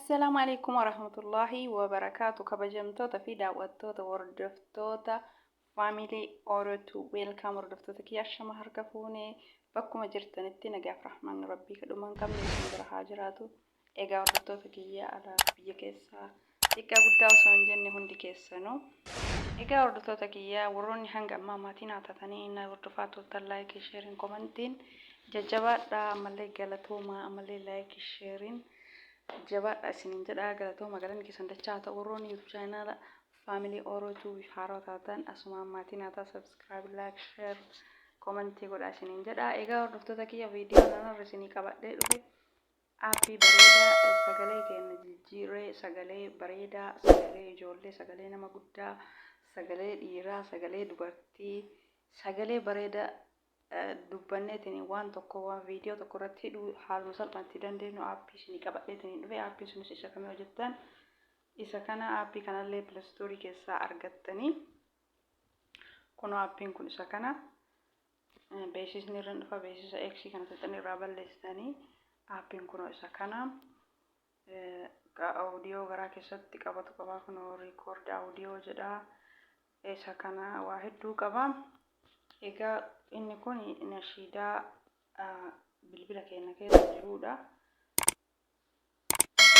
السلام عليكم ورحمة الله وبركاته. كبجمتوتا في دعوتوتا وردفتوتا فاميلي أورتو ويلكام وردفتوتا كياشا مهركفوني بكم جرتن التنجاف رحمن ربي كدومان كم نسندر حاجراتو إيجا وردفتوتا كيا على بيكيسا إيجا قداو سونجني هندي كيسانو إيجا وردفتوتا كيا وروني هنگا ماماتين عطاتاني إنا وردفاتو تلايك شيرين كومنتين ججبات دا أمالي غلطوما أمالي لايك شيرين جبار أسنين جدا قالتهم مقالن كيسان دچاتا وروني يوتيوب channel family أوروتو بفارو تاتان أسمع ماتين أتا subscribe like share comment يقول أسنين جدا إيجا ورفتو تكيا فيديو أنا رسيني كبات دي أبي بريدا سجلي كأن جيرة سجلي بريدا سجلي جولة سجلي نما قدا سجلي إيرا سجلي دبرتي سجلي بريدا dubbanne tini waan tokko waan viidiyoo tokko irratti hidhuu haaluma salphaatti dandeenyu aappii isinii qabadhee tini dhufe aappii sunis isa kamii hojjettan isa kana aappii kanallee pilaastoorii keessaa argattanii kun aappiin kun isa kana beeksisni irra dhufa beeksisa X kana tattanii irraa balleessitanii aappiin kun isa kana audio garaa keessatti qabatu qaba kun record audio jedha isa kana waa hedduu qaba egaa inni kun nashiidaa bilbila keenya keessa jirudha.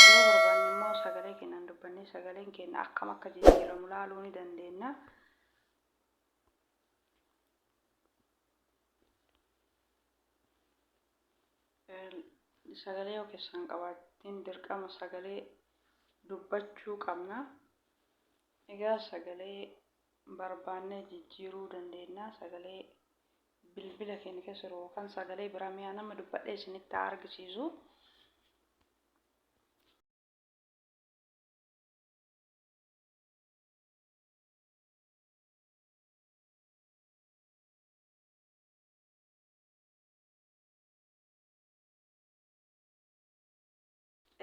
Yoo barbaanne immoo sagalee keenyaan dubbannee sagaleen keenya akkam akka jijjiiramu ilaaluu ni dandeenya. Sagalee yoo keessaan qabaattiin dirqama sagalee dubbachuu qabna. Egaa sagalee barbaanne jijjiiruu dandeenya. Sagalee bilbila keenya keessa jiru kan sagalee biraa mi'a nama dubbadhee isinitti argisiisu.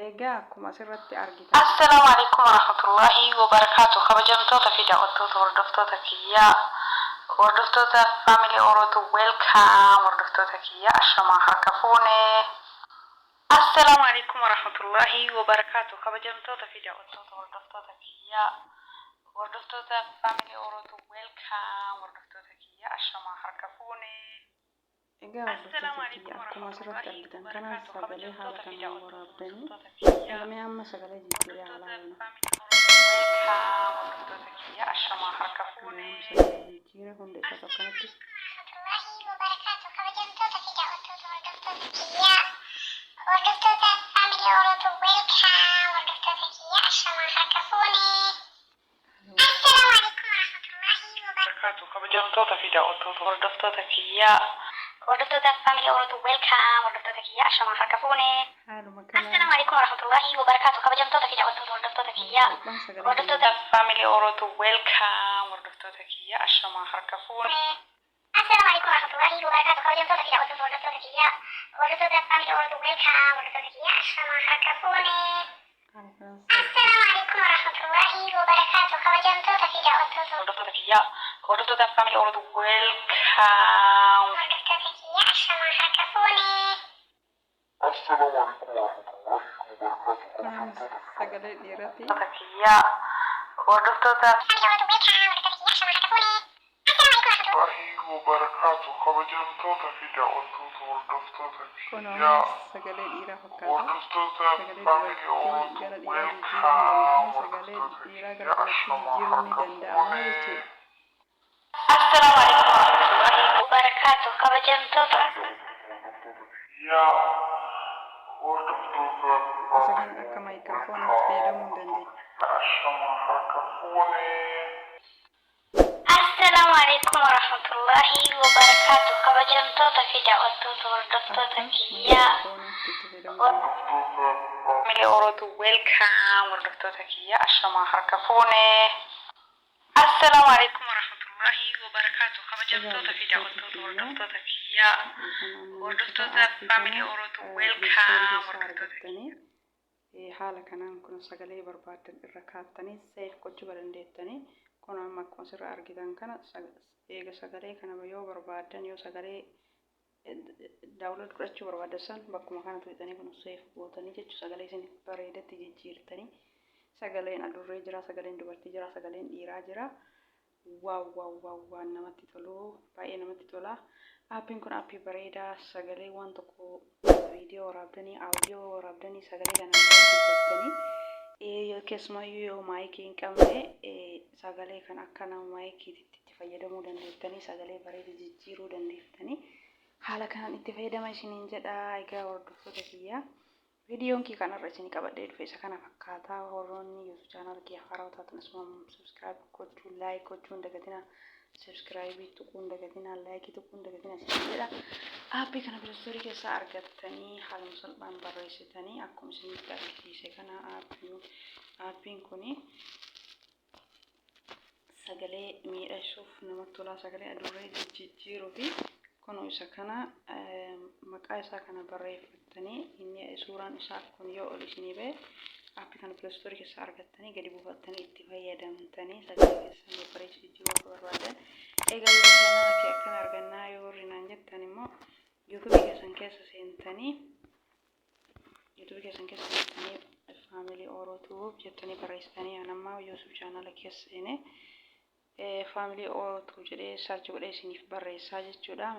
Egaa akkuma asirratti argitan. Assalaamu alaykum warahmatullahi wabarakatuh. Kabajamtoota fi daawwattoota hordoftoota kiyyaa hordoftoota family Orotu welcome hordoftoota kiyyaa ashamaa harka fuune. Assalaamu alaykum warahmatullahi wabarakatuh. Kabajamtoota fi daawwattoota hordoftoota kiyyaa hordoftoota family Orotu welcome hordoftoota kiyyaa ashamaa harka fuune. Egaa hordoftoota kiyyaa akkuma asirratti argitan kana sagalee haala kanaan waraabdanii egaa amma sagalee jijjiiree haala hordoftoota kiyyaa ashamaa harka fuune. Jijjiiree hunda isa tokkanatti hordoftoota family Orotu welcome hordoftoota kiyyaa ashamaa harka fuune. Assalaamu alaykum warahmatullahi wabarakatuh. Kabajamtoota fi daawwattoota hordoftoota kiyyaa hordoftoota family Orotu welcome hordoftoota kiyyaa ashamaa harka fuune. Assalaamu alaykum warahmatullahi wabarakatuh. Kabajamtoota fi daawwattoota hordoftoota kiyyaa hordoftoota family Orotu welcome hordoftoota kiyyaa ashamaa harka fuune. Assalaamu alaykum warahmatullahi wabarakatuh. Kabajamtoota fi daawwattoota hordoftoota kiyyaa hordoftoota family Orotu welcome hordoftoota kiyyaa ashamaa harka fuune. Assalaamu alaykum warahmatullahi wabarakatuh. Kabajamtoota fi daawwattoota hordoftoota kiyyaa hordoftoota family Orotu welcome hordoftoota kiyyaa ashamaa harka fuune. Assalaamu alaykum warahmatullahi wabarakatuh. Sagalee dheeraati. Kiyyaa hordoftoota family Orotu welcome hordoftoota kiyyaa ashamaa harka fuune. Wabarakatuh. Kabajamtoota fi daawwattoota hordoftoota kiyyaa sagalee dhiiraa fakkaata. Hordoftoota family Orotu welcome hordoftoota kiyyaa ashamaa harka fuune. Assalaamu alaykum warahmatullahi wabarakatuh. Kabajamtoota kiyyaa hordoftoota akka maayikiroofoonitti fayyadamuu dandeenya. Ashamaa harka fuune. Assalaamu alaykum warahmatullahi wabarakatuh. Kabajamtoota fi daawwattoota hordoftoota kiyyaa family Orotu welcome hordoftoota kiyyaa ashamaa harka fuune. Assalaamu alaykum warahmatullahi wabarakatuh. Kabajamtoota fi daawwattoota hordoftoota kiyyaa hordoftoota family Orotu welcome hordoftoota kiyyaa haala kanaan kun sagalee barbaadan irra kaattanii save gochuu dandeettanii kun amma akkuma asirra argitan kana eega sagalee kana yoo barbaadan yoo sagalee daawunlood godhachuu barbaadan bakkuma kana tuqxanii kun seef gootanii jechuudha. Sagalee isin bareedatti jijjiirtanii sagaleen adurree jira, sagaleen dubartii jira, sagaleen dhiiraa jira. Waan namatti tolu, baay'ee namatti tola. Aappiin kun aappii bareedaa sagalee waan tokko viidiyoo waraabdanii, audio waraabdanii sagalee kana dubbattanii keessumayyuu yoo maayikii hin qabne sagalee kan akka nama maayikiitti itti fayyadamuu dandeettanii sagalee bareeda jijjiiruu dandeettanii haala kanaan itti fayyadama isiniin jedha. Egaa hordoftoota kiyya viidiyoon kee kanarra isin qabadhee dhufe isa kana fakkaataa. Horoonni YouTube channel kee haaraa taatan asuma subscribe gochuu, like gochuu hin dagatinaa. Subscribe tuquun dagatinaa, like tuquun dagatinaa isin jedha. Aappii kana Play Store keessaa argattanii haaluma salphaan barreessitanii akkuma isinitti argisiise kana aappiin kuni sagalee miidhagsuuf namatti tola, sagalee adurree jijjiiruu fi kun isa kana maqaa isaa kana barreeffattanii inni suuraan isaa kun yoo ol isinii ba'e aappii kana Play Store keessaa argattanii gadi buufattanii itti fayyadamtanii sagalee keessan bareechuu jijjiiruu barbaadan. Egaa yoo channel kee akkana argannaa yoo horrinaan jettan immoo YouTube keessan keessa seentanii Family Orootube jettanii barreessitanii anammaa YouTube channel keessa seene Family Orootube jedhee search godhee isiniif barreessaa jechuudha.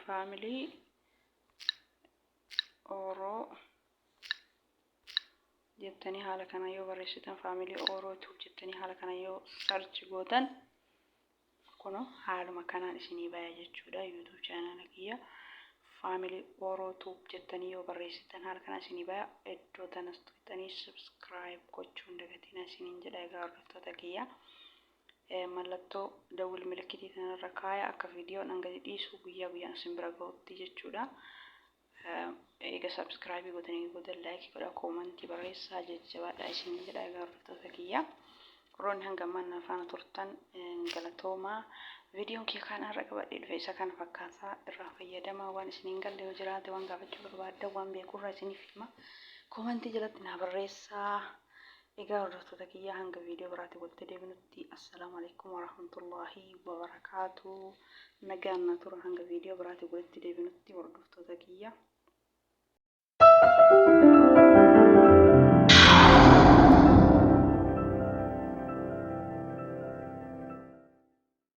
Family Oro jettanii haala kana yoo barreessitan Family Orootube jettanii haala kana yoo search gootan kuno haaluma kanaan isinii baya jechuudha. YouTube channel kiyya Family Orootube jettanii yoo barreessitan haala kana isinii baya. Iddoo tanas tuqxanii subscribe gochuu hin dagatinaa isiniin jedha. Egaa hordoftoota kiyya mallattoo dawwal milikitii kanarra kaaya akka viidiyoon hanga dhiisu guyyaa guyyaan isin bira gahutti jechuudha. Egaa subscribe gootanii gootan like godhaa, comment barreessaa jajjabaadhaa isiniin jedha. Egaa hordoftoota kiyya roon hanga mana faana turtan galatoomaa. Viidiyoon kee kanarra qabadhee dhufe isa kana fakkaataa irraa fayyadamaa. Waan isiniin galle yoo jiraate waan gaafachuu barbaaddan waan beekurraa isiniif hima comment jalatti naa barreessaa. Egaa hordoftoota kiyya hanga viidiyoo biraatti walitti deebinutti assalaamu alaykum warahmatullaahi wabarakaatuh. Nagaan na tura hanga viidiyoo biraatti walitti deebinutti hordoftoota kiyya.